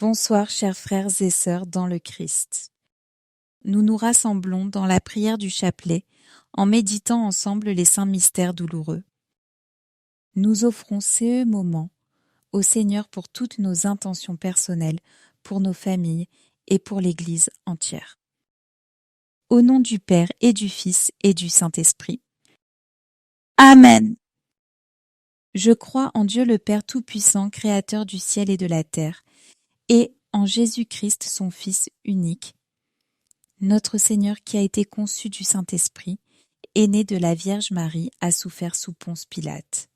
Bonsoir, chers frères et sœurs dans le Christ. Nous nous rassemblons dans la prière du chapelet en méditant ensemble les saints mystères douloureux. Nous offrons ces moments au Seigneur pour toutes nos intentions personnelles, pour nos familles et pour l'Église entière. Au nom du Père et du Fils et du Saint-Esprit. Amen. Je crois en Dieu le Père Tout-Puissant, Créateur du ciel et de la terre, et en Jésus-Christ, son Fils unique, notre Seigneur qui a été conçu du Saint-Esprit, est né de la Vierge Marie, a souffert sous Ponce Pilate,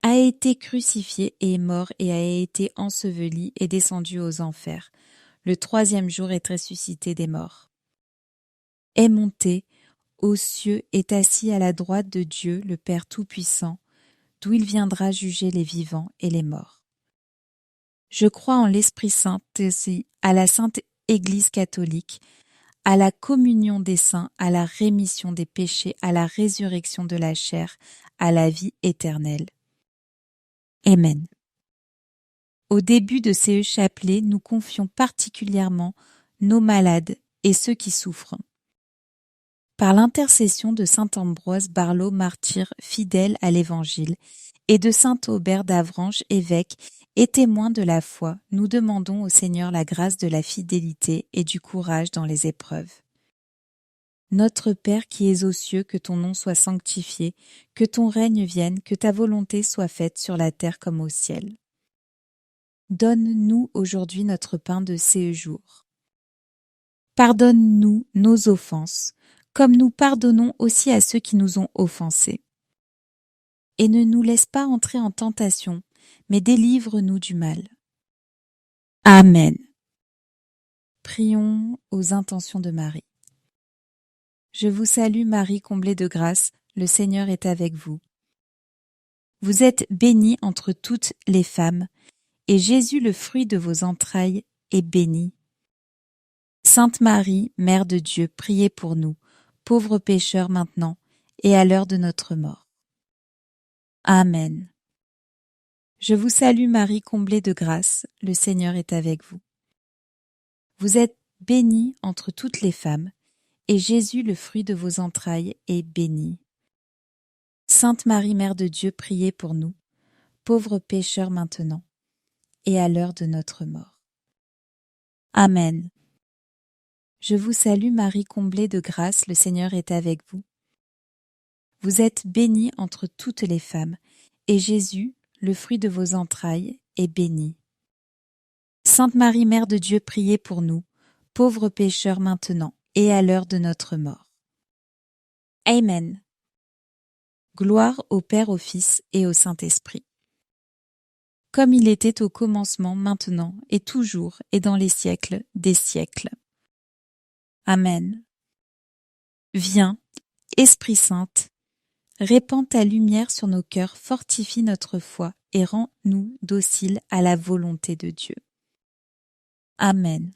a été crucifié et est mort et a été enseveli et descendu aux enfers. Le troisième jour est ressuscité des morts. Est monté aux cieux, est assis à la droite de Dieu, le Père Tout-Puissant, d'où il viendra juger les vivants et les morts. Je crois en l'Esprit Saint, à la Sainte Église catholique, à la communion des saints, à la rémission des péchés, à la résurrection de la chair, à la vie éternelle. Amen. Au début de ces chapelets, nous confions particulièrement nos malades et ceux qui souffrent. Par l'intercession de saint Ambroise Barlot, martyr fidèle à l'Évangile, et de saint Aubert d'Avranches, évêque et témoin de la foi, nous demandons au Seigneur la grâce de la fidélité et du courage dans les épreuves. Notre Père qui es aux cieux, que ton nom soit sanctifié, que ton règne vienne, que ta volonté soit faite sur la terre comme au ciel. Donne-nous aujourd'hui notre pain de ces jours. Pardonne-nous nos offenses, comme nous pardonnons aussi à ceux qui nous ont offensés. Et ne nous laisse pas entrer en tentation, mais délivre-nous du mal. Amen. Prions aux intentions de Marie. Je vous salue Marie, comblée de grâce, le Seigneur est avec vous. Vous êtes bénie entre toutes les femmes, et Jésus, le fruit de vos entrailles, est béni. Sainte Marie, Mère de Dieu, priez pour nous, pauvres pécheurs maintenant, et à l'heure de notre mort. Amen. Je vous salue Marie, comblée de grâce, le Seigneur est avec vous. Vous êtes bénie entre toutes les femmes, et Jésus, le fruit de vos entrailles, est béni. Sainte Marie, Mère de Dieu, priez pour nous, pauvres pécheurs maintenant, et à l'heure de notre mort. Amen. Je vous salue Marie, comblée de grâce, le Seigneur est avec vous. Vous êtes bénie entre toutes les femmes, et Jésus, le fruit de vos entrailles, est béni. Sainte Marie, Mère de Dieu, priez pour nous, pauvres pécheurs maintenant, et à l'heure de notre mort. Amen. Gloire au Père, au Fils et au Saint-Esprit. Comme il était au commencement, maintenant, et toujours, et dans les siècles des siècles. Amen. Viens, Esprit Saint, répands ta lumière sur nos cœurs, fortifie notre foi et rends-nous dociles à la volonté de Dieu. Amen.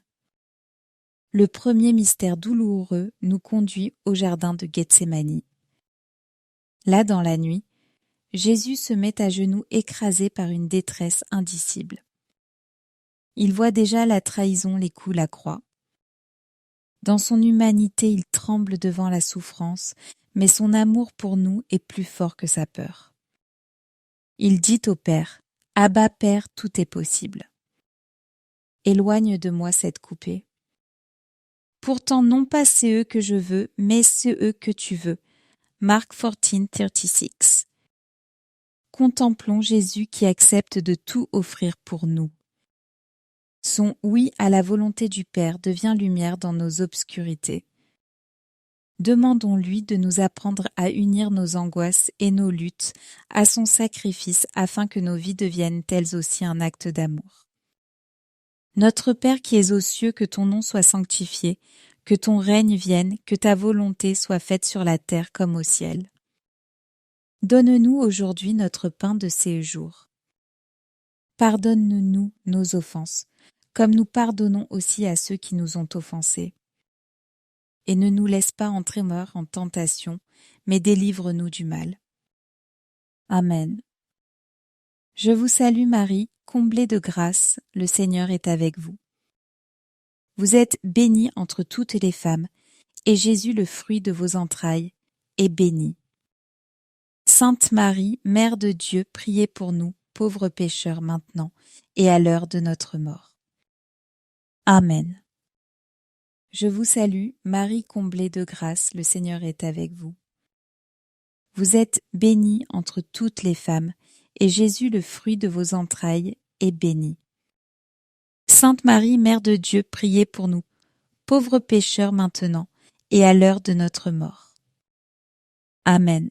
Le premier mystère douloureux nous conduit au jardin de Gethsémani. Là, dans la nuit, Jésus se met à genoux écrasé par une détresse indicible. Il voit déjà la trahison, les coups, la croix. Dans son humanité, il tremble devant la souffrance, mais son amour pour nous est plus fort que sa peur. Il dit au Père, « Abba, Père, tout est possible. Éloigne de moi cette coupée. Pourtant, non pas c'est eux que je veux, mais c'est eux que tu veux. » Marc 14:36. Contemplons Jésus qui accepte de tout offrir pour nous. Son oui à la volonté du Père devient lumière dans nos obscurités. Demandons-lui de nous apprendre à unir nos angoisses et nos luttes à son sacrifice afin que nos vies deviennent elles aussi un acte d'amour. Notre Père qui es aux cieux, que ton nom soit sanctifié, que ton règne vienne, que ta volonté soit faite sur la terre comme au ciel. Donne-nous aujourd'hui notre pain de ces jours. Pardonne-nous nos offenses, comme nous pardonnons aussi à ceux qui nous ont offensés. Et ne nous laisse pas entrer en tentation, mais délivre-nous du mal. Amen. Je vous salue Marie, comblée de grâce, le Seigneur est avec vous. Vous êtes bénie entre toutes les femmes, et Jésus, le fruit de vos entrailles, est béni. Sainte Marie, Mère de Dieu, priez pour nous, pauvres pécheurs maintenant, et à l'heure de notre mort. Amen. Je vous salue, Marie comblée de grâce, le Seigneur est avec vous. Vous êtes bénie entre toutes les femmes, et Jésus, le fruit de vos entrailles, est béni. Sainte Marie, Mère de Dieu, priez pour nous, pauvres pécheurs maintenant, et à l'heure de notre mort. Amen.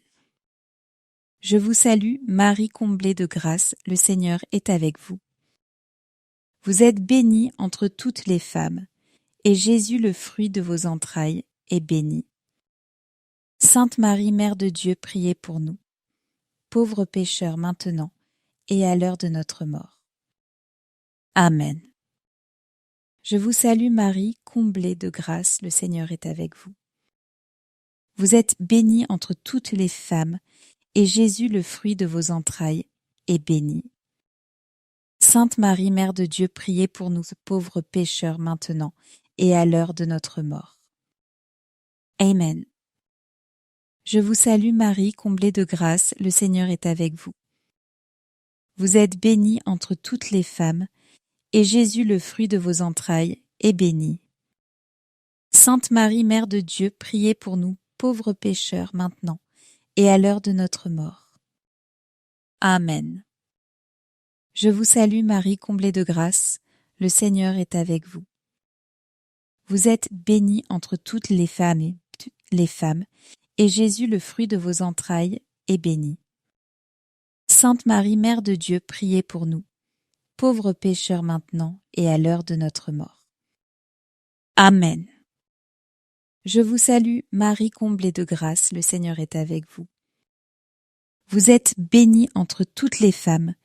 Je vous salue, Marie comblée de grâce, le Seigneur est avec vous. Vous êtes bénie entre toutes les femmes, et Jésus, le fruit de vos entrailles, est béni. Sainte Marie, Mère de Dieu, priez pour nous, pauvres pécheurs maintenant, et à l'heure de notre mort. Amen. Je vous salue Marie, comblée de grâce, le Seigneur est avec vous. Vous êtes bénie entre toutes les femmes, et Jésus, le fruit de vos entrailles, est béni. Sainte Marie, Mère de Dieu, priez pour nous pauvres pécheurs maintenant, et à l'heure de notre mort. Amen. Je vous salue Marie, comblée de grâce, le Seigneur est avec vous. Vous êtes bénie entre toutes les femmes, et Jésus, le fruit de vos entrailles, est béni. Sainte Marie, Mère de Dieu, priez pour nous, pauvres pécheurs, maintenant, et à l'heure de notre mort. Amen. Je vous salue Marie, comblée de grâce, le Seigneur est avec vous. Vous êtes bénie entre toutes les femmes, et Jésus, le fruit de vos entrailles, est béni. Sainte Marie, Mère de Dieu, priez pour nous, pauvres pécheurs maintenant et à l'heure de notre mort. Amen. Je vous salue, Marie comblée de grâce, le Seigneur est avec vous. Vous êtes bénie entre toutes les femmes,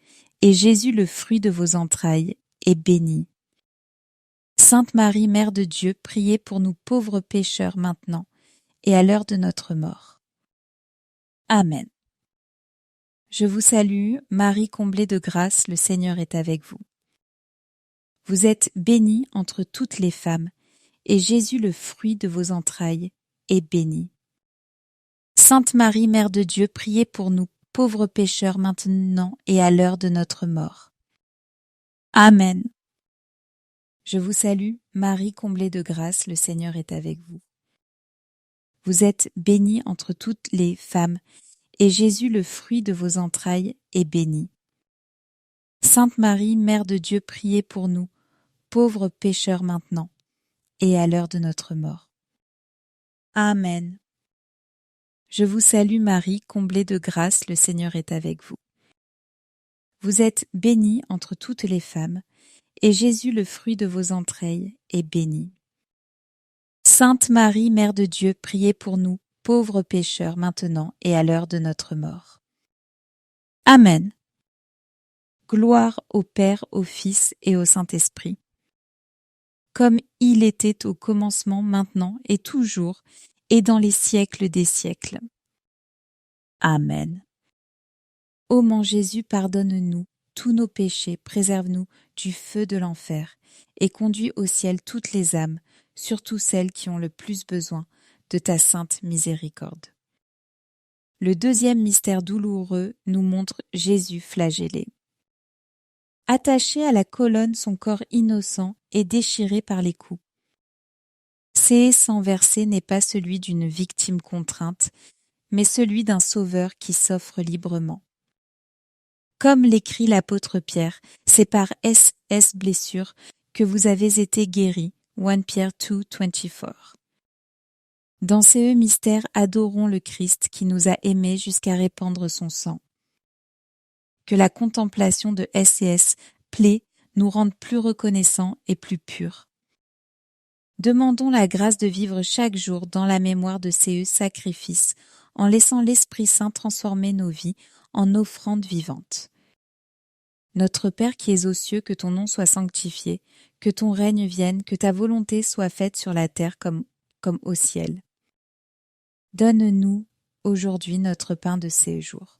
et Jésus, le fruit de vos entrailles, est béni. Sainte Marie, Mère de Dieu, priez pour nous pauvres pécheurs maintenant et à l'heure de notre mort. Amen. Je vous salue, Marie comblée de grâce, le Seigneur est avec vous. Vous êtes bénie entre toutes les femmes, et Jésus, le fruit de vos entrailles, est béni. Sainte Marie, Mère de Dieu, priez pour nous, pauvres pécheurs maintenant et à l'heure de notre mort. Amen. Je vous salue, Marie comblée de grâce, le Seigneur est avec vous. Vous êtes bénie entre toutes les femmes, et Jésus, le fruit de vos entrailles, est béni. Sainte Marie, Mère de Dieu, priez pour nous, pauvres pécheurs maintenant, et à l'heure de notre mort. Amen. Je vous salue Marie, comblée de grâce, le Seigneur est avec vous. Vous êtes bénie entre toutes les femmes, et Jésus, le fruit de vos entrailles, est béni. Sainte Marie, Mère de Dieu, priez pour nous, pauvres pécheurs maintenant et à l'heure de notre mort. Amen. Gloire au Père, au Fils et au Saint-Esprit, comme il était au commencement, maintenant et toujours, et dans les siècles des siècles. Amen. Ô mon Jésus, pardonne-nous tous nos péchés, préserve-nous du feu de l'enfer, et conduis au ciel toutes les âmes, surtout celles qui ont le plus besoin de ta sainte miséricorde. Le deuxième mystère douloureux nous montre Jésus flagellé. Attaché à la colonne, son corps innocent est déchiré par les coups. Ces sang versé n'est pas celui d'une victime contrainte, mais celui d'un sauveur qui s'offre librement. Comme l'écrit l'apôtre Pierre, c'est par SS blessures que vous avez été guéris. 1 Pierre 2, 24. Dans ces mystères, adorons le Christ qui nous a aimés jusqu'à répandre son sang. Que la contemplation de SCS plaît nous rende plus reconnaissants et plus purs. Demandons la grâce de vivre chaque jour dans la mémoire de ces sacrifices, en laissant l'Esprit Saint transformer nos vies en offrandes vivantes. Notre Père qui es aux cieux, que ton nom soit sanctifié, que ton règne vienne, que ta volonté soit faite sur la terre comme au ciel. Donne-nous aujourd'hui notre pain de ces jours.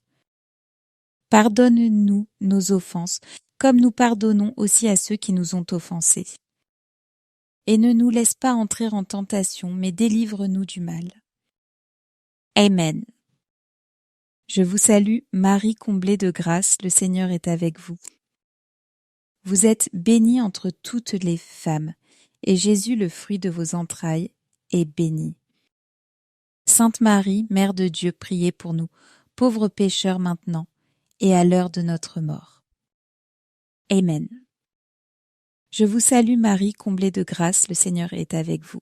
Pardonne-nous nos offenses, comme nous pardonnons aussi à ceux qui nous ont offensés. Et ne nous laisse pas entrer en tentation, mais délivre-nous du mal. Amen. Je vous salue, Marie comblée de grâce, le Seigneur est avec vous. Vous êtes bénie entre toutes les femmes, et Jésus, le fruit de vos entrailles, est béni. Sainte Marie, Mère de Dieu, priez pour nous, pauvres pécheurs maintenant, et à l'heure de notre mort. Amen. Je vous salue Marie, comblée de grâce, le Seigneur est avec vous.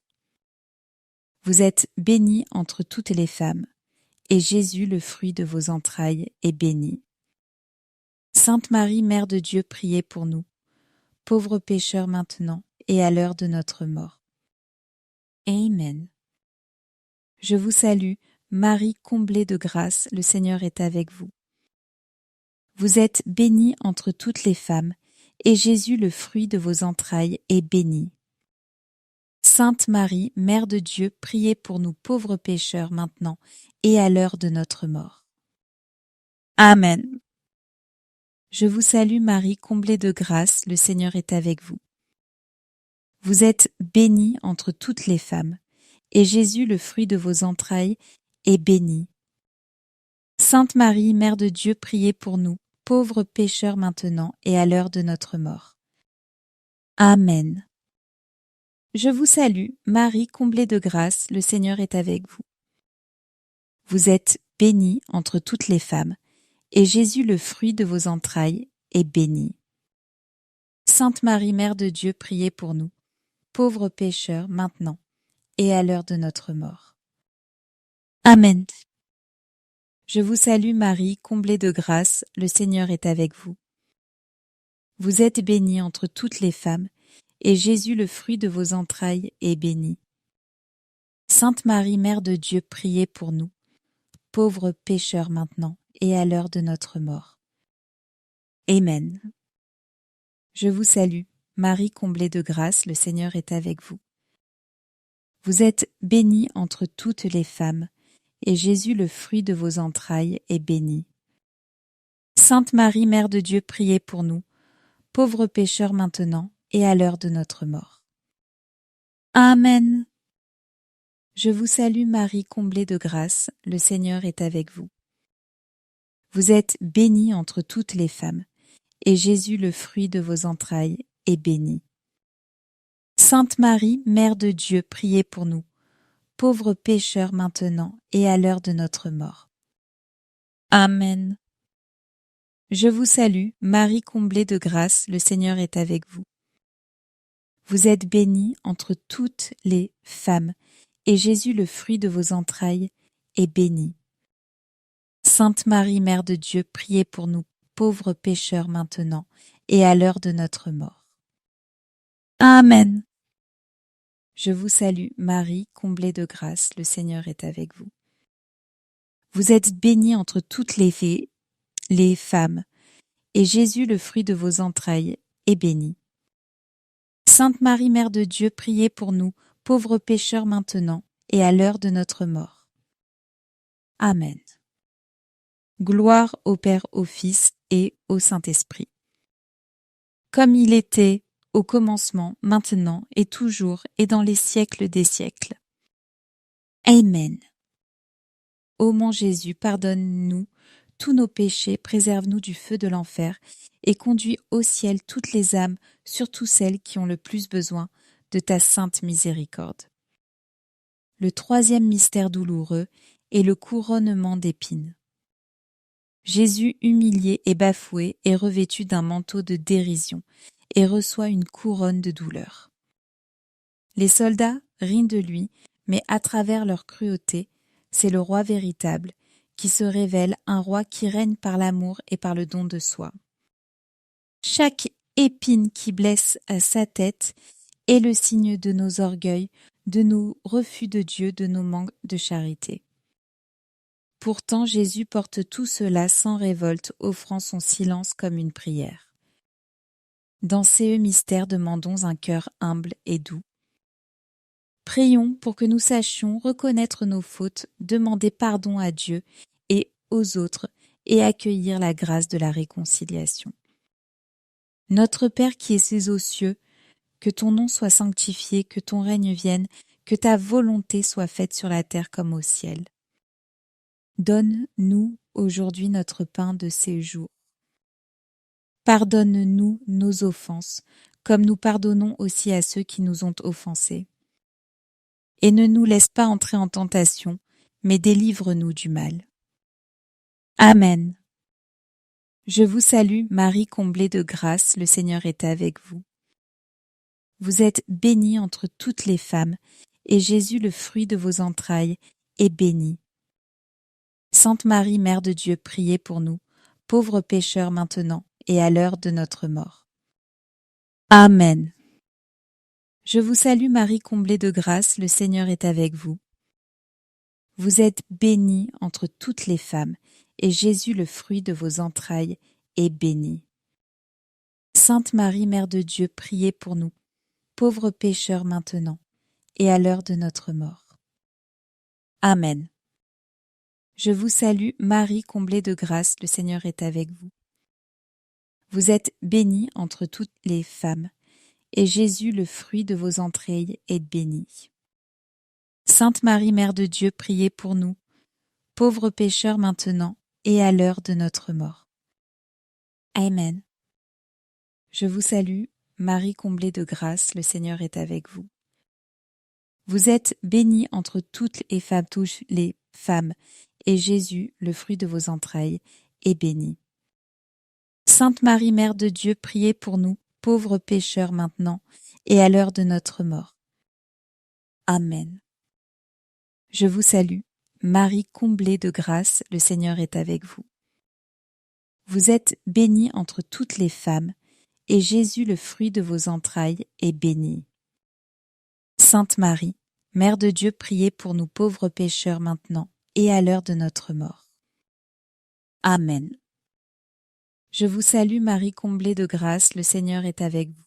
Vous êtes bénie entre toutes les femmes, et Jésus, le fruit de vos entrailles, est béni. Sainte Marie, Mère de Dieu, priez pour nous, pauvres pécheurs maintenant, et à l'heure de notre mort. Amen. Je vous salue, Marie comblée de grâce, le Seigneur est avec vous. Vous êtes bénie entre toutes les femmes, et Jésus, le fruit de vos entrailles, est béni. Sainte Marie, Mère de Dieu, priez pour nous pauvres pécheurs maintenant, et à l'heure de notre mort. Amen. Je vous salue Marie, comblée de grâce, le Seigneur est avec vous. Vous êtes bénie entre toutes les femmes, et Jésus, le fruit de vos entrailles, est béni. Sainte Marie, Mère de Dieu, priez pour nous, pauvres pécheurs maintenant et à l'heure de notre mort. Amen. Je vous salue, Marie, comblée de grâce, le Seigneur est avec vous. Vous êtes bénie entre toutes les femmes, et Jésus, le fruit de vos entrailles, est béni. Sainte Marie, Mère de Dieu, priez pour nous, pauvres pécheurs maintenant et à l'heure de notre mort. Amen. Je vous salue Marie, comblée de grâce, le Seigneur est avec vous. Vous êtes bénie entre toutes les femmes, et Jésus, le fruit de vos entrailles, est béni. Sainte Marie, Mère de Dieu, priez pour nous, pauvres pécheurs maintenant et à l'heure de notre mort. Amen. Je vous salue, Marie comblée de grâce, le Seigneur est avec vous. Vous êtes bénie entre toutes les femmes, et Jésus, le fruit de vos entrailles, est béni. Sainte Marie, Mère de Dieu, priez pour nous, pauvres pécheurs maintenant et à l'heure de notre mort. Amen. Je vous salue Marie, comblée de grâce, le Seigneur est avec vous. Vous êtes bénie entre toutes les femmes, et Jésus, le fruit de vos entrailles, est béni. Sainte Marie, Mère de Dieu, priez pour nous, pauvres pécheurs maintenant et à l'heure de notre mort. Amen. Je vous salue, Marie comblée de grâce, le Seigneur est avec vous. Vous êtes bénie entre toutes les femmes, et Jésus, le fruit de vos entrailles, est béni. Sainte Marie, Mère de Dieu, priez pour nous, pauvres pécheurs maintenant et à l'heure de notre mort. Amen. Je vous salue, Marie, comblée de grâce, le Seigneur est avec vous. Vous êtes bénie entre toutes les femmes, et Jésus, le fruit de vos entrailles, est béni. Sainte Marie, Mère de Dieu, priez pour nous, pauvres pécheurs maintenant et à l'heure de notre mort. Amen. Gloire au Père, au Fils et au Saint-Esprit. Comme il était au commencement, maintenant et toujours et dans les siècles des siècles. Amen. Ô mon Jésus, pardonne-nous tous nos péchés, préserve-nous du feu de l'enfer et conduis au ciel toutes les âmes, surtout celles qui ont le plus besoin de ta sainte miséricorde. Le troisième mystère douloureux est le couronnement d'épines. Jésus, humilié et bafoué, est revêtu d'un manteau de dérision et reçoit une couronne de douleur. Les soldats rient de lui, mais à travers leur cruauté, c'est le roi véritable qui se révèle, un roi qui règne par l'amour et par le don de soi. Chaque épine qui blesse à sa tête est le signe de nos orgueils, de nos refus de Dieu, de nos manques de charité. Pourtant, Jésus porte tout cela sans révolte, offrant son silence comme une prière. Dans ces mystères, demandons un cœur humble et doux. Prions pour que nous sachions reconnaître nos fautes, demander pardon à Dieu et aux autres et accueillir la grâce de la réconciliation. Notre Père qui es aux cieux, que ton nom soit sanctifié, que ton règne vienne, que ta volonté soit faite sur la terre comme au ciel. Donne-nous aujourd'hui notre pain de ces jours. Pardonne-nous nos offenses, comme nous pardonnons aussi à ceux qui nous ont offensés. Et ne nous laisse pas entrer en tentation, mais délivre-nous du mal. Amen. Je vous salue, Marie comblée de grâce, le Seigneur est avec vous. Vous êtes bénie entre toutes les femmes, et Jésus, le fruit de vos entrailles, est béni. Sainte Marie, Mère de Dieu, priez pour nous, pauvres pécheurs maintenant et à l'heure de notre mort. Amen. Je vous salue, Marie comblée de grâce, le Seigneur est avec vous. Vous êtes bénie entre toutes les femmes, et Jésus, le fruit de vos entrailles, est béni. Sainte Marie, Mère de Dieu, priez pour nous, pauvres pécheurs maintenant et à l'heure de notre mort. Amen. Je vous salue, Marie comblée de grâce, le Seigneur est avec vous. Vous êtes bénie entre toutes les femmes, et Jésus, le fruit de vos entrailles, est béni. Sainte Marie, Mère de Dieu, priez pour nous, pauvres pécheurs maintenant et à l'heure de notre mort. Amen. Je vous salue, Marie comblée de grâce, le Seigneur est avec vous. Vous êtes bénie entre toutes les femmes, et Jésus, le fruit de vos entrailles, est béni. Sainte Marie, Mère de Dieu, priez pour nous, pauvres pécheurs maintenant et à l'heure de notre mort. Amen. Je vous salue, Marie comblée de grâce, le Seigneur est avec vous. Vous êtes bénie entre toutes les femmes, et Jésus, le fruit de vos entrailles, est béni. Sainte Marie, Mère de Dieu, priez pour nous pauvres pécheurs maintenant et à l'heure de notre mort. Amen. Je vous salue, Marie comblée de grâce, le Seigneur est avec vous.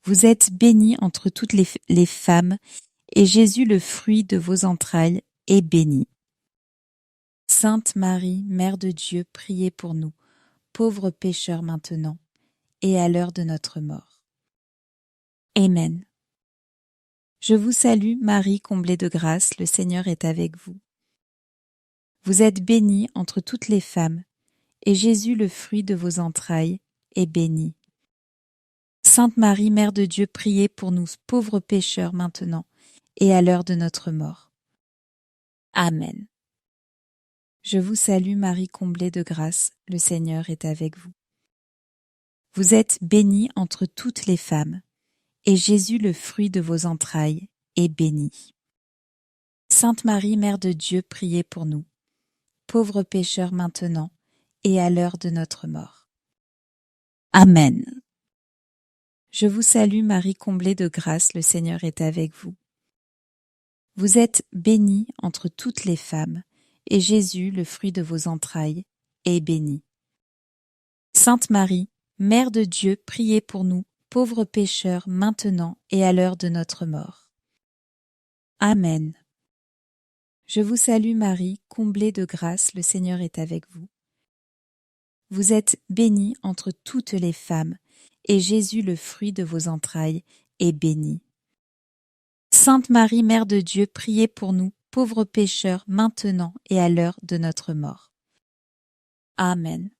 Vous êtes bénie entre toutes les femmes, et Jésus, le fruit de vos entrailles, est béni. Sainte Marie, Mère de Dieu, priez pour nous, pauvres pécheurs maintenant et à l'heure de notre mort. Amen. Je vous salue, Marie comblée de grâce, le Seigneur est avec vous. Vous êtes bénie entre toutes les femmes, et Jésus, le fruit de vos entrailles, est béni. Sainte Marie, Mère de Dieu, priez pour nous pauvres pécheurs maintenant et à l'heure de notre mort. Amen. Je vous salue, Marie comblée de grâce, le Seigneur est avec vous. Vous êtes bénie entre toutes les femmes, et Jésus, le fruit de vos entrailles, est béni. Sainte Marie, Mère de Dieu, priez pour nous, pauvres pécheurs maintenant et à l'heure de notre mort. Amen. Je vous salue, Marie comblée de grâce, le Seigneur est avec vous. Vous êtes bénie entre toutes les femmes, et Jésus, le fruit de vos entrailles, est béni. Sainte Marie, Mère de Dieu, priez pour nous, pauvres pécheurs maintenant et à l'heure de notre mort. Amen. Je vous salue, Marie, comblée de grâce, le Seigneur est avec vous. Vous êtes bénie entre toutes les femmes, et Jésus, le fruit de vos entrailles, est béni. Sainte Marie, Mère de Dieu, priez pour nous, pauvres pécheurs, maintenant et à l'heure de notre mort. Amen.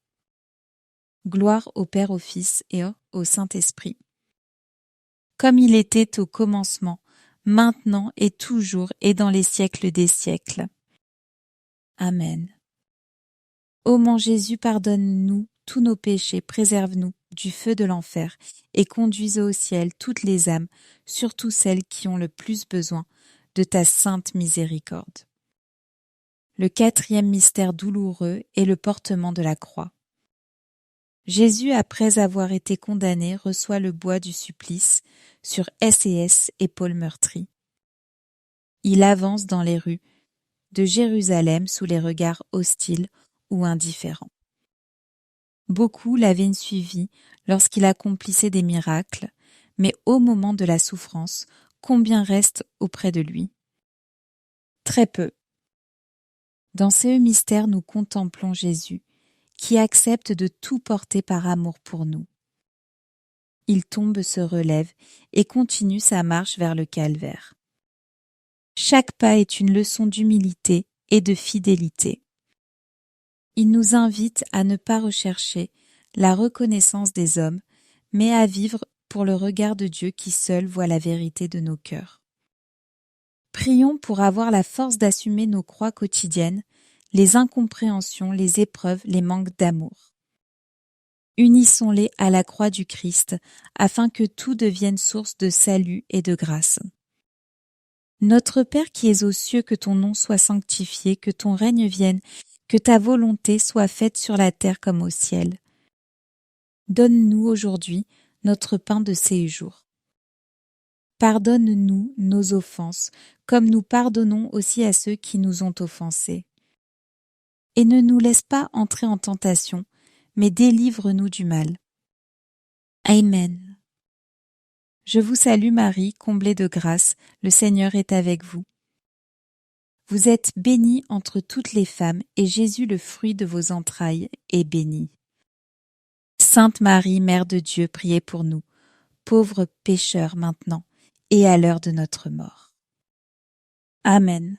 Gloire au Père, au Fils et au Saint-Esprit, comme il était au commencement, maintenant et toujours et dans les siècles des siècles. Amen. Ô mon Jésus, pardonne-nous tous nos péchés, préserve-nous du feu de l'enfer et conduise au ciel toutes les âmes, surtout celles qui ont le plus besoin de ta sainte miséricorde. Le 4e mystère douloureux est le portement de la croix. Jésus, après avoir été condamné, reçoit le bois du supplice sur S épaules meurtries. Il avance dans les rues de Jérusalem sous les regards hostiles ou indifférents. Beaucoup l'avaient suivi lorsqu'il accomplissait des miracles, mais au moment de la souffrance, combien restent auprès de lui? Très peu. Dans ce mystère, nous contemplons Jésus, qui accepte de tout porter par amour pour nous. Il tombe, se relève et continue sa marche vers le calvaire. Chaque pas est une leçon d'humilité et de fidélité. Il nous invite à ne pas rechercher la reconnaissance des hommes, mais à vivre pour le regard de Dieu qui seul voit la vérité de nos cœurs. Prions pour avoir la force d'assumer nos croix quotidiennes, les incompréhensions, les épreuves, les manques d'amour. Unissons-les à la croix du Christ, afin que tout devienne source de salut et de grâce. Notre Père qui es aux cieux, que ton nom soit sanctifié, que ton règne vienne, que ta volonté soit faite sur la terre comme au ciel. Donne-nous aujourd'hui notre pain de ces jours. Pardonne-nous nos offenses, comme nous pardonnons aussi à ceux qui nous ont offensés. Et ne nous laisse pas entrer en tentation, mais délivre-nous du mal. Amen. Je vous salue Marie, comblée de grâce, le Seigneur est avec vous. Vous êtes bénie entre toutes les femmes, et Jésus, le fruit de vos entrailles, est béni. Sainte Marie, Mère de Dieu, priez pour nous, pauvres pécheurs maintenant, et à l'heure de notre mort. Amen.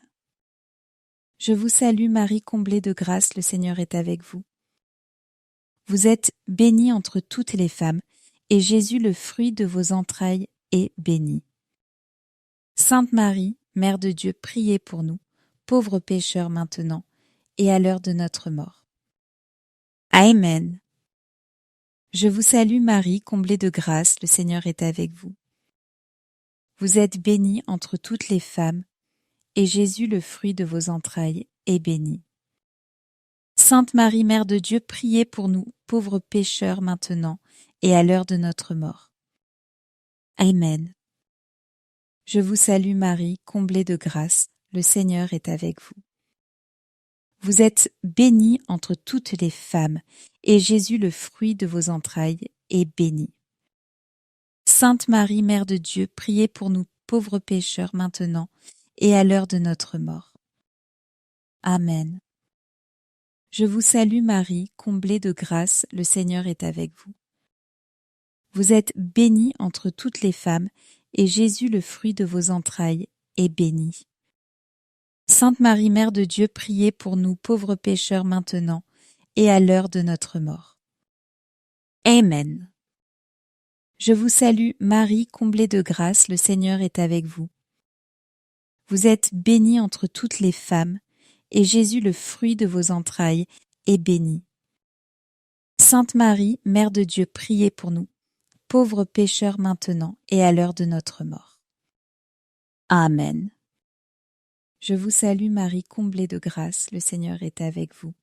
Je vous salue Marie, comblée de grâce, le Seigneur est avec vous. Vous êtes bénie entre toutes les femmes, et Jésus, le fruit de vos entrailles, est béni. Sainte Marie, Mère de Dieu, priez pour nous, pauvres pécheurs maintenant, et à l'heure de notre mort. Amen. Je vous salue Marie, comblée de grâce, le Seigneur est avec vous. Vous êtes bénie entre toutes les femmes, et Jésus, le fruit de vos entrailles, est béni. Sainte Marie, Mère de Dieu, priez pour nous, pauvres pécheurs maintenant, et à l'heure de notre mort. Amen. Je vous salue Marie, comblée de grâce, le Seigneur est avec vous. Vous êtes bénie entre toutes les femmes, et Jésus, le fruit de vos entrailles, est béni. Sainte Marie, Mère de Dieu, priez pour nous pauvres pécheurs maintenant, et à l'heure de notre mort. Amen. Je vous salue Marie, comblée de grâce, le Seigneur est avec vous. Vous êtes bénie entre toutes les femmes, et Jésus, le fruit de vos entrailles, est béni. Sainte Marie, Mère de Dieu, priez pour nous pauvres pécheurs maintenant, et à l'heure de notre mort. Amen. Je vous salue Marie, comblée de grâce, le Seigneur est avec vous. Vous êtes bénie entre toutes les femmes, et Jésus, le fruit de vos entrailles, est béni. Sainte Marie, Mère de Dieu, priez pour nous, pauvres pécheurs maintenant et à l'heure de notre mort. Amen. Je vous salue Marie, comblée de grâce, le Seigneur est avec vous.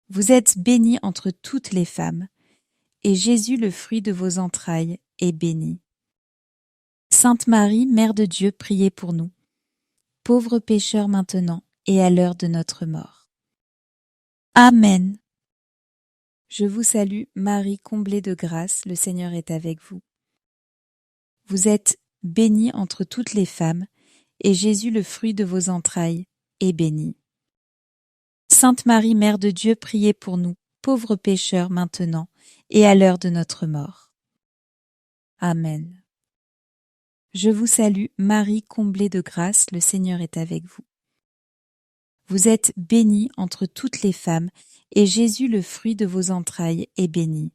Vous êtes bénie entre toutes les femmes, et Jésus, le fruit de vos entrailles, est béni. Sainte Marie, Mère de Dieu, priez pour nous, pauvres pécheurs maintenant et à l'heure de notre mort. Amen. Je vous salue Marie, comblée de grâce, le Seigneur est avec vous. Vous êtes bénie entre toutes les femmes, et Jésus, le fruit de vos entrailles, est béni. Sainte Marie, Mère de Dieu, priez pour nous, pauvres pécheurs maintenant et à l'heure de notre mort. Amen. Je vous salue Marie, comblée de grâce, le Seigneur est avec vous. Vous êtes bénie entre toutes les femmes, et Jésus, le fruit de vos entrailles, est béni.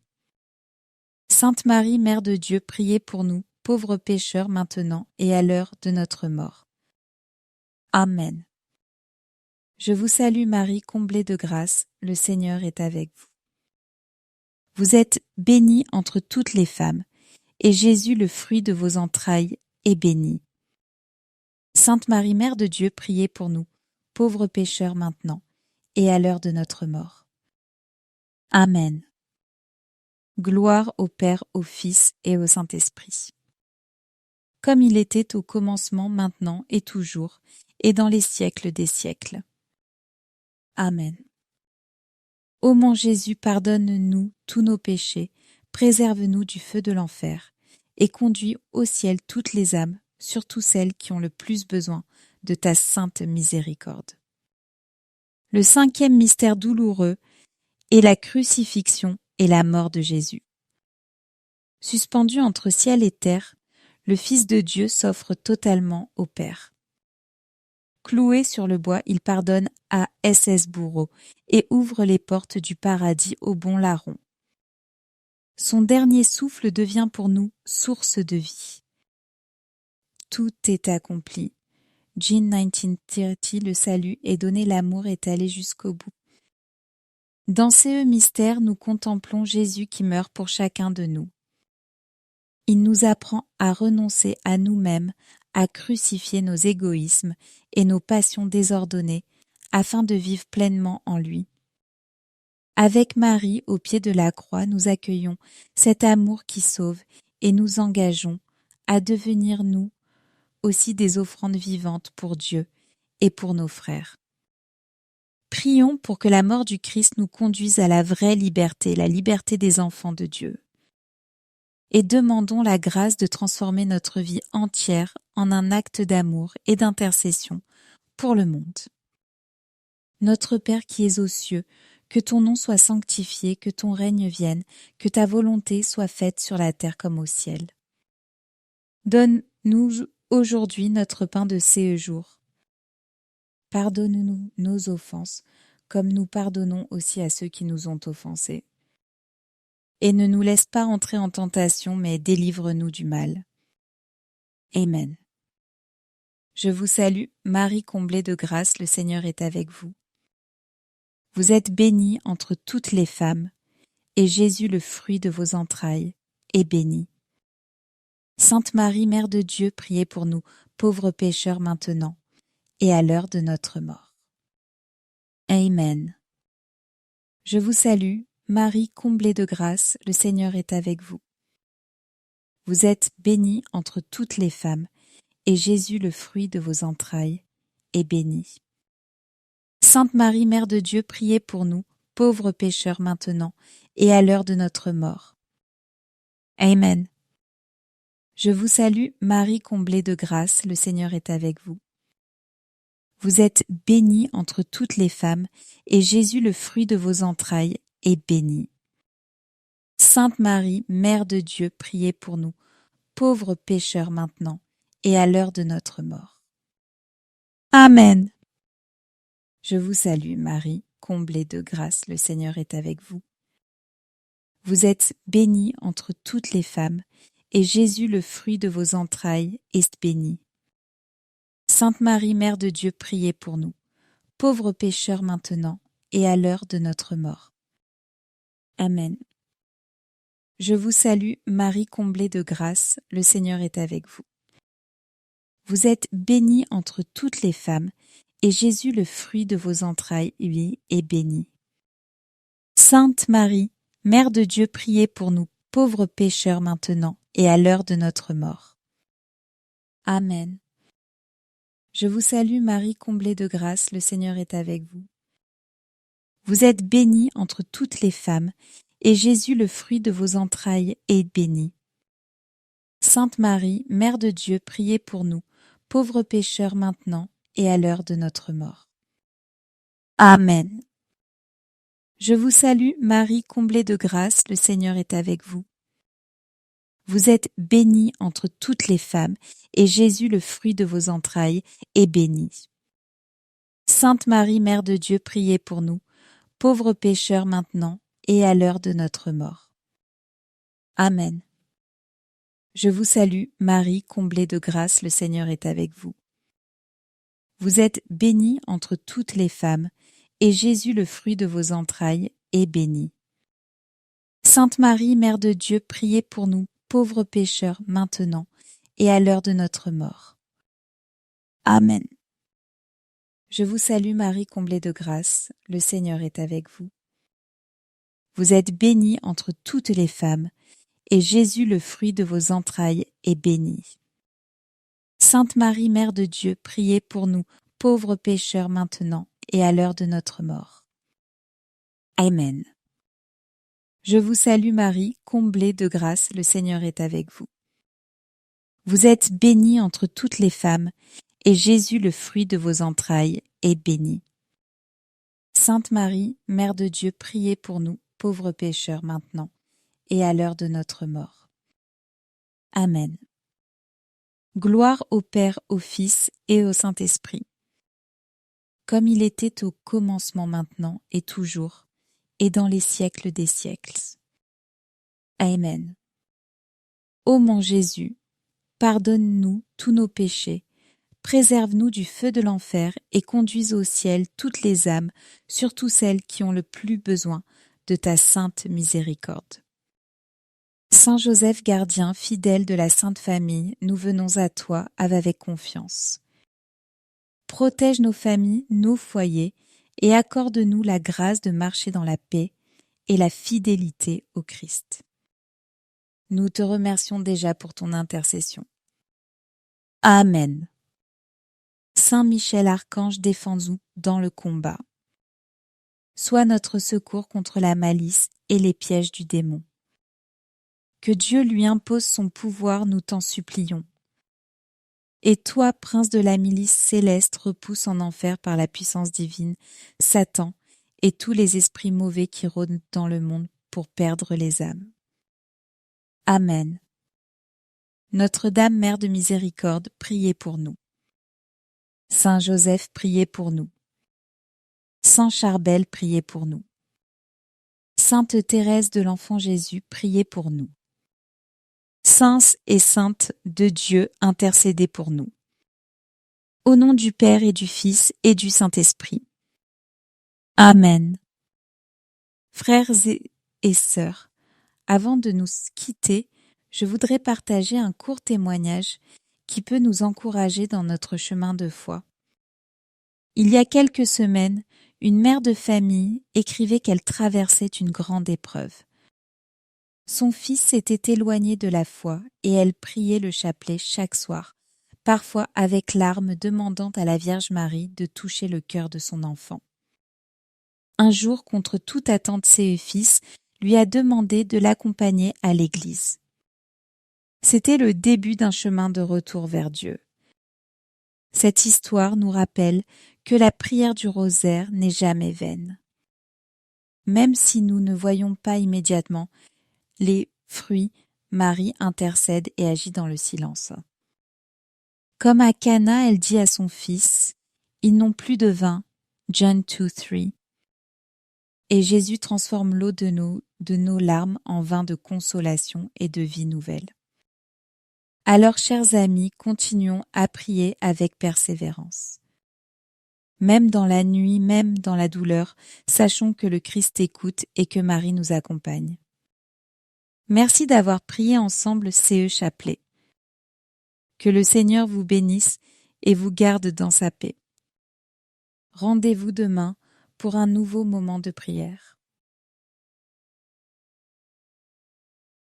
Sainte Marie, Mère de Dieu, priez pour nous, pauvres pécheurs maintenant et à l'heure de notre mort. Amen. Je vous salue Marie, comblée de grâce, le Seigneur est avec vous. Vous êtes bénie entre toutes les femmes, et Jésus, le fruit de vos entrailles, est béni. Sainte Marie, Mère de Dieu, priez pour nous, pauvres pécheurs maintenant et à l'heure de notre mort. Amen. Gloire au Père, au Fils et au Saint-Esprit. Comme il était au commencement, maintenant et toujours, et dans les siècles des siècles. Amen. Ô mon Jésus, pardonne-nous tous nos péchés, préserve-nous du feu de l'enfer, et conduis au ciel toutes les âmes, surtout celles qui ont le plus besoin de ta sainte miséricorde. Le cinquième mystère douloureux est la crucifixion et la mort de Jésus. Suspendu entre ciel et terre, le Fils de Dieu s'offre totalement au Père. Cloué sur le bois, il pardonne à SS Bourreau et ouvre les portes du paradis au bon larron. Son dernier souffle devient pour nous source de vie. Tout est accompli. Jean 1930, le salut et donner l'amour est allé jusqu'au bout. Dans ces mystères, nous contemplons Jésus qui meurt pour chacun de nous. Il nous apprend à renoncer à nous-mêmes, à crucifier nos égoïsmes et nos passions désordonnées afin de vivre pleinement en lui. Avec Marie au pied de la croix, nous accueillons cet amour qui sauve et nous engageons à devenir nous aussi des offrandes vivantes pour Dieu et pour nos frères. Prions pour que la mort du Christ nous conduise à la vraie liberté, la liberté des enfants de Dieu. Et demandons la grâce de transformer notre vie entière en un acte d'amour et d'intercession pour le monde. Notre Père qui es aux cieux, que ton nom soit sanctifié, que ton règne vienne, que ta volonté soit faite sur la terre comme au ciel. Donne-nous aujourd'hui notre pain de ce jour. Pardonne-nous nos offenses, comme nous pardonnons aussi à ceux qui nous ont offensés. Et ne nous laisse pas entrer en tentation, mais délivre-nous du mal. Amen. Je vous salue, Marie comblée de grâce, le Seigneur est avec vous. Vous êtes bénie entre toutes les femmes, et Jésus, le fruit de vos entrailles, est béni. Sainte Marie, Mère de Dieu, priez pour nous, pauvres pécheurs maintenant, et à l'heure de notre mort. Amen. Je vous salue, Marie comblée de grâce, le Seigneur est avec vous. Vous êtes bénie entre toutes les femmes, et Jésus, le fruit de vos entrailles, est béni. Sainte Marie, Mère de Dieu, priez pour nous, pauvres pécheurs maintenant, et à l'heure de notre mort. Amen. Je vous salue, Marie comblée de grâce, le Seigneur est avec vous. Vous êtes bénie entre toutes les femmes, et Jésus, le fruit de vos entrailles, est béni. Sainte Marie, Mère de Dieu, priez pour nous, pauvres pécheurs maintenant, et à l'heure de notre mort. Amen. Je vous salue, Marie, comblée de grâce, le Seigneur est avec vous. Vous êtes bénie entre toutes les femmes, et Jésus, le fruit de vos entrailles, est béni. Sainte Marie, Mère de Dieu, priez pour nous, pauvres pécheurs maintenant, et à l'heure de notre mort. Amen. Je vous salue, Marie comblée de grâce, le Seigneur est avec vous. Vous êtes bénie entre toutes les femmes, et Jésus, le fruit de vos entrailles, lui, est béni. Sainte Marie, Mère de Dieu, priez pour nous, pauvres pécheurs maintenant, et à l'heure de notre mort. Amen. Je vous salue, Marie comblée de grâce, le Seigneur est avec vous. Vous êtes bénie entre toutes les femmes, et Jésus, le fruit de vos entrailles, est béni. Sainte Marie, Mère de Dieu, priez pour nous, pauvres pécheurs maintenant, et à l'heure de notre mort. Amen. Je vous salue, Marie comblée de grâce, le Seigneur est avec vous. Vous êtes bénie entre toutes les femmes, et Jésus, le fruit de vos entrailles, est béni. Sainte Marie, Mère de Dieu, priez pour nous, pauvres pécheurs maintenant, et à l'heure de notre mort. Amen. Je vous salue, Marie comblée de grâce, le Seigneur est avec vous. Vous êtes bénie entre toutes les femmes, et Jésus, le fruit de vos entrailles, est béni. Sainte Marie, Mère de Dieu, priez pour nous, pauvres pécheurs, maintenant, et à l'heure de notre mort. Amen. Je vous salue, Marie comblée de grâce, le Seigneur est avec vous. Vous êtes bénie entre toutes les femmes, et Jésus, le fruit de vos entrailles, est béni. Sainte Marie, Mère de Dieu, priez pour nous, pauvres pécheurs maintenant, et à l'heure de notre mort. Amen. Je vous salue, Marie, comblée de grâce, le Seigneur est avec vous. Vous êtes bénie entre toutes les femmes, et Jésus, le fruit de vos entrailles, est béni. Sainte Marie, Mère de Dieu, priez pour nous, pauvres pécheurs maintenant, et à l'heure de notre mort. Amen. Gloire au Père, au Fils et au Saint-Esprit, comme il était au commencement maintenant et toujours, et dans les siècles des siècles. Amen. Ô mon Jésus, pardonne-nous tous nos péchés, préserve-nous du feu de l'enfer et conduis au ciel toutes les âmes, surtout celles qui ont le plus besoin de ta sainte miséricorde. Saint Joseph gardien, fidèle de la Sainte Famille, nous venons à toi avec confiance. Protège nos familles, nos foyers, et accorde-nous la grâce de marcher dans la paix et la fidélité au Christ. Nous te remercions déjà pour ton intercession. Amen. Saint Michel Archange, défends-nous dans le combat. Sois notre secours contre la malice et les pièges du démon. Que Dieu lui impose son pouvoir, nous t'en supplions. Et toi, prince de la milice céleste, repousse en enfer par la puissance divine Satan et tous les esprits mauvais qui rôdent dans le monde pour perdre les âmes. Amen. Notre-Dame, Mère de miséricorde, priez pour nous. Saint Joseph, priez pour nous. Saint Charbel, priez pour nous. Sainte Thérèse de l'Enfant Jésus, priez pour nous. Saints et saintes de Dieu, intercédez pour nous. Au nom du Père et du Fils et du Saint-Esprit. Amen. Frères et sœurs, avant de nous quitter, je voudrais partager un court témoignage qui peut nous encourager dans notre chemin de foi. Il y a quelques semaines, une mère de famille écrivait qu'elle traversait une grande épreuve. Son fils s'était éloigné de la foi et elle priait le chapelet chaque soir, parfois avec larmes demandant à la Vierge Marie de toucher le cœur de son enfant. Un jour, contre toute attente, ses fils lui a demandé de l'accompagner à l'église. C'était le début d'un chemin de retour vers Dieu. Cette histoire nous rappelle que la prière du rosaire n'est jamais vaine. Même si nous ne voyons pas immédiatement les fruits, Marie intercède et agit dans le silence. Comme à Cana, elle dit à son fils, « Ils n'ont plus de vin » John 2:3. Et Jésus transforme l'eau de nos larmes en vin de consolation et de vie nouvelle. Alors, chers amis, continuons à prier avec persévérance. Même dans la nuit, même dans la douleur, sachons que le Christ écoute et que Marie nous accompagne. Merci d'avoir prié ensemble CE Chapelet. Que le Seigneur vous bénisse et vous garde dans sa paix. Rendez-vous demain pour un nouveau moment de prière.